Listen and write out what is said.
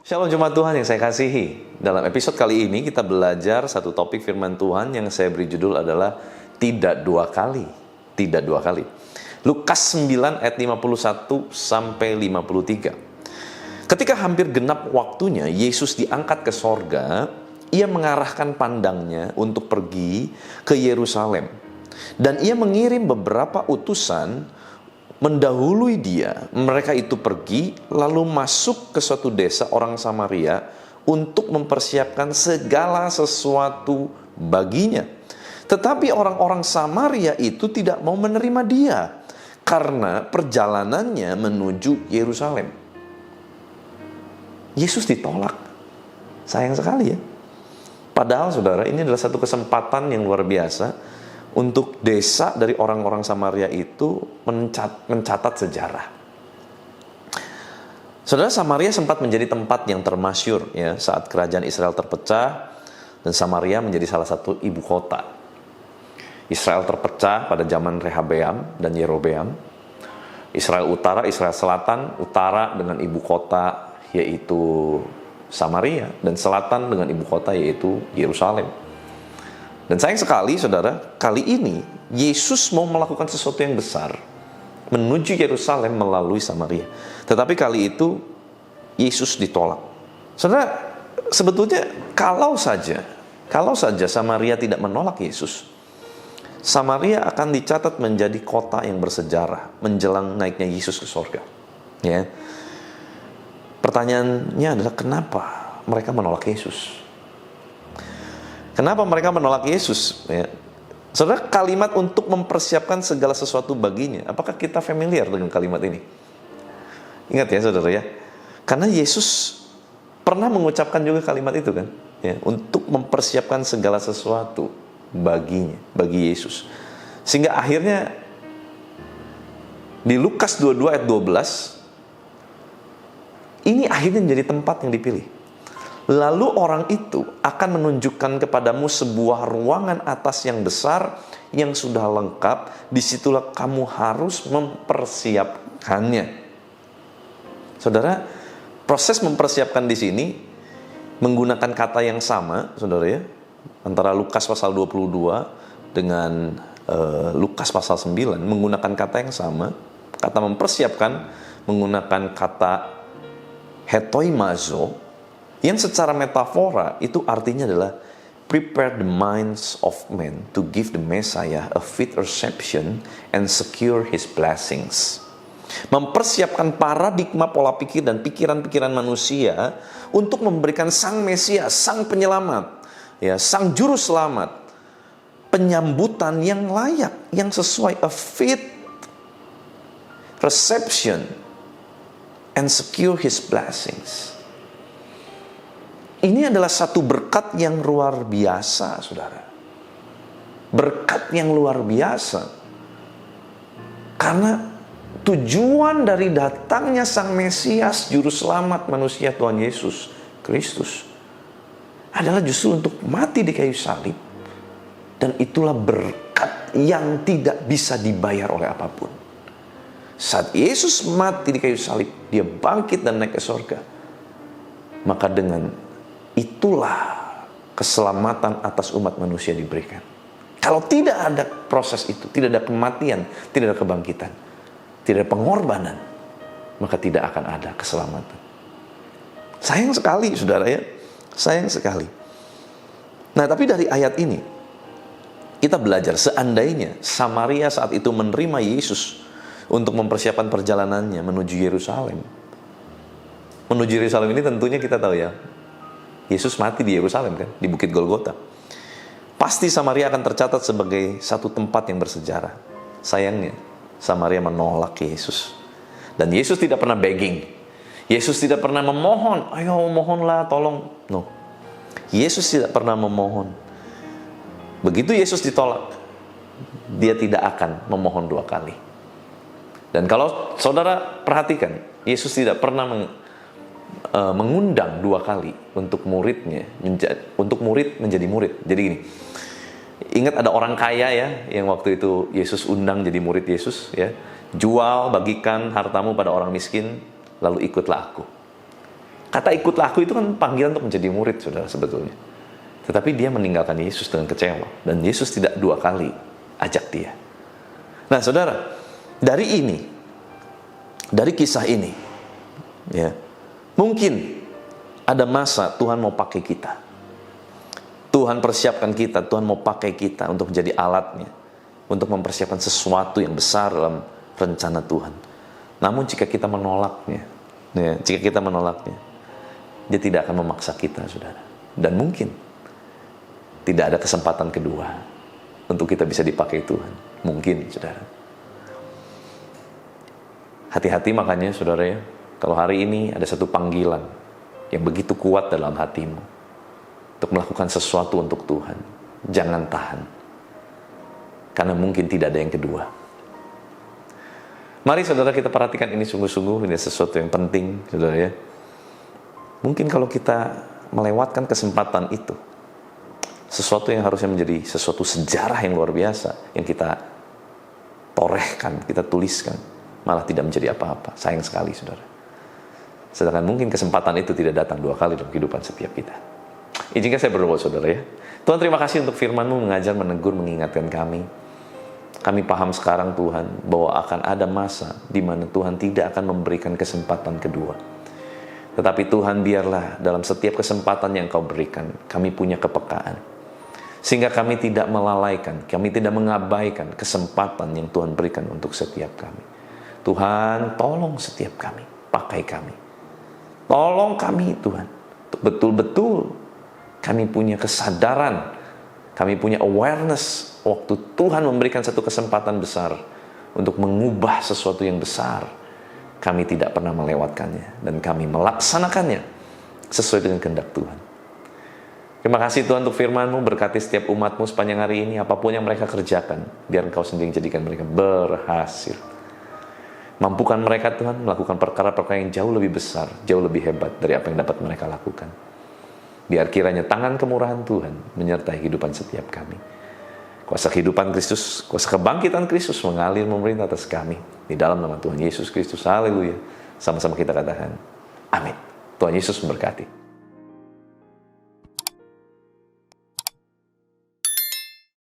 Shalom jemaat Tuhan yang saya kasihi. Dalam episode kali ini kita belajar satu topik firman Tuhan yang saya beri judul adalah tidak dua kali. Tidak dua kali. Lukas 9 ayat 51 sampai 53. Ketika hampir genap waktunya Yesus diangkat ke sorga, ia mengarahkan pandangnya untuk pergi ke Yerusalem. Dan ia mengirim beberapa utusan mendahului dia. Mereka itu pergi lalu masuk ke suatu desa orang Samaria untuk mempersiapkan segala sesuatu baginya. Tetapi orang-orang Samaria itu tidak mau menerima dia karena perjalanannya menuju Yerusalem. Yesus ditolak. Sayang sekali ya. Padahal saudara, ini adalah satu kesempatan yang luar biasa untuk desa dari orang-orang Samaria itu mencatat sejarah. Saudara, Samaria sempat menjadi tempat yang termasyur ya saat kerajaan Israel terpecah dan Samaria menjadi salah satu ibu kota. Israel terpecah pada zaman Rehabeam dan Yerobeam. Israel utara, Israel selatan, utara dengan ibu kota yaitu Samaria dan selatan dengan ibu kota yaitu Yerusalem. Dan sayang sekali saudara, kali ini Yesus mau melakukan sesuatu yang besar menuju Yerusalem melalui Samaria. Tetapi kali itu Yesus ditolak. Saudara, sebetulnya kalau saja Samaria tidak menolak Yesus, Samaria akan dicatat menjadi kota yang bersejarah menjelang naiknya Yesus ke surga. Ya. Pertanyaannya adalah kenapa mereka menolak Yesus? Kenapa mereka menolak Yesus? Ya. Saudara, kalimat untuk mempersiapkan segala sesuatu baginya. Apakah kita familiar dengan kalimat ini? Ingat ya saudara ya. Karena Yesus pernah mengucapkan juga kalimat itu kan. Ya, untuk mempersiapkan segala sesuatu baginya, bagi Yesus. Sehingga akhirnya di Lukas 22 ayat 12, ini akhirnya menjadi tempat yang dipilih. Lalu orang itu akan menunjukkan kepadamu sebuah ruangan atas yang besar yang sudah lengkap. Disitulah kamu harus mempersiapkannya. Saudara, proses mempersiapkan di sini menggunakan kata yang sama, saudara ya, antara Lukas pasal 22 dengan Lukas pasal 9 menggunakan kata yang sama. Kata mempersiapkan menggunakan kata hetoimazo, yang secara metafora itu artinya adalah prepare the minds of men to give the Messiah a fit reception and secure his blessings. Mempersiapkan paradigma pola pikir dan pikiran-pikiran manusia untuk memberikan sang Mesias, sang penyelamat, ya, sang juru selamat, penyambutan yang layak, yang sesuai, a fit reception and secure his blessings. Ini adalah satu berkat yang luar biasa, saudara. Berkat yang luar biasa. Karena tujuan dari datangnya Sang Mesias, Juru Selamat manusia Tuhan Yesus Kristus, adalah justru untuk mati di kayu salib. Dan itulah berkat yang tidak bisa dibayar oleh apapun. Saat Yesus mati di kayu salib, dia bangkit dan naik ke surga. Maka dengan itulah keselamatan atas umat manusia diberikan. Kalau tidak ada proses itu, tidak ada kematian, tidak ada kebangkitan, tidak ada pengorbanan, maka tidak akan ada keselamatan. Sayang sekali, saudara ya. Sayang sekali. Nah, tapi dari ayat ini kita belajar, seandainya Samaria saat itu menerima Yesus untuk mempersiapkan perjalanannya menuju Yerusalem. Menuju Yerusalem ini tentunya kita tahu ya, Yesus mati di Yerusalem kan, di Bukit Golgota. Pasti Samaria akan tercatat sebagai satu tempat yang bersejarah. Sayangnya, Samaria menolak Yesus. Dan Yesus tidak pernah begging. Yesus tidak pernah memohon, ayo mohonlah, tolong. No. Yesus tidak pernah memohon. Begitu Yesus ditolak, dia tidak akan memohon dua kali. Dan kalau saudara perhatikan, Yesus tidak pernah mengundang dua kali untuk muridnya, untuk murid menjadi murid. Jadi gini, Ingat ada orang kaya ya, yang waktu itu Yesus undang jadi murid Yesus ya. Jual, bagikan hartamu pada orang miskin, lalu ikutlah aku. Kata ikutlah aku itu kan panggilan untuk menjadi murid, saudara, sebetulnya. Tetapi dia meninggalkan Yesus dengan kecewa. Dan Yesus tidak 2 kali ajak dia. Nah, saudara, dari kisah ini, ya, mungkin ada masa Tuhan mau pakai kita. Tuhan persiapkan kita, Tuhan mau pakai kita untuk menjadi alatnya, untuk mempersiapkan sesuatu yang besar dalam rencana Tuhan. Namun jika kita menolaknya, ya, dia tidak akan memaksa kita, saudara. Dan mungkin tidak ada kesempatan kedua untuk kita bisa dipakai Tuhan. Mungkin, saudara. Hati-hati makanya, saudara ya, kalau hari ini ada satu panggilan yang begitu kuat dalam hatimu untuk melakukan sesuatu untuk Tuhan, jangan tahan. Karena mungkin tidak ada yang kedua. Mari saudara kita perhatikan ini sungguh-sungguh, ini sesuatu yang penting, saudara ya. Mungkin kalau kita melewatkan kesempatan itu, sesuatu yang harusnya menjadi sesuatu sejarah yang luar biasa, yang kita torehkan, kita tuliskan, malah tidak menjadi apa-apa. Sayang sekali, saudara. Sedangkan mungkin kesempatan itu tidak datang 2 kali dalam kehidupan setiap kita. Izinkan saya berdoa, saudara ya. Tuhan, terima kasih untuk firman-Mu mengajar, menegur, mengingatkan kami. Kami paham sekarang Tuhan, bahwa akan ada masa di mana Tuhan tidak akan memberikan kesempatan kedua. Tetapi Tuhan, biarlah dalam setiap kesempatan yang Kau berikan, kami punya kepekaan. Sehingga kami tidak melalaikan, kami tidak mengabaikan kesempatan yang Tuhan berikan untuk setiap kami. Tuhan, tolong setiap kami, pakai kami. Tolong kami, Tuhan, untuk betul-betul kami punya kesadaran, kami punya awareness waktu Tuhan memberikan satu kesempatan besar untuk mengubah sesuatu yang besar. Kami tidak pernah melewatkannya dan kami melaksanakannya sesuai dengan kehendak Tuhan. Terima kasih Tuhan untuk firman-Mu, berkati setiap umat-Mu sepanjang hari ini, apapun yang mereka kerjakan, biar Engkau sendiri jadikan mereka berhasil. Mampukan mereka Tuhan melakukan perkara-perkara yang jauh lebih besar, jauh lebih hebat dari apa yang dapat mereka lakukan. Biar kiranya tangan kemurahan Tuhan menyertai kehidupan setiap kami. Kuasa kehidupan Kristus, kuasa kebangkitan Kristus mengalir memerintah atas kami. Di dalam nama Tuhan Yesus Kristus, haleluya. Sama-sama kita katakan, amin. Tuhan Yesus memberkati.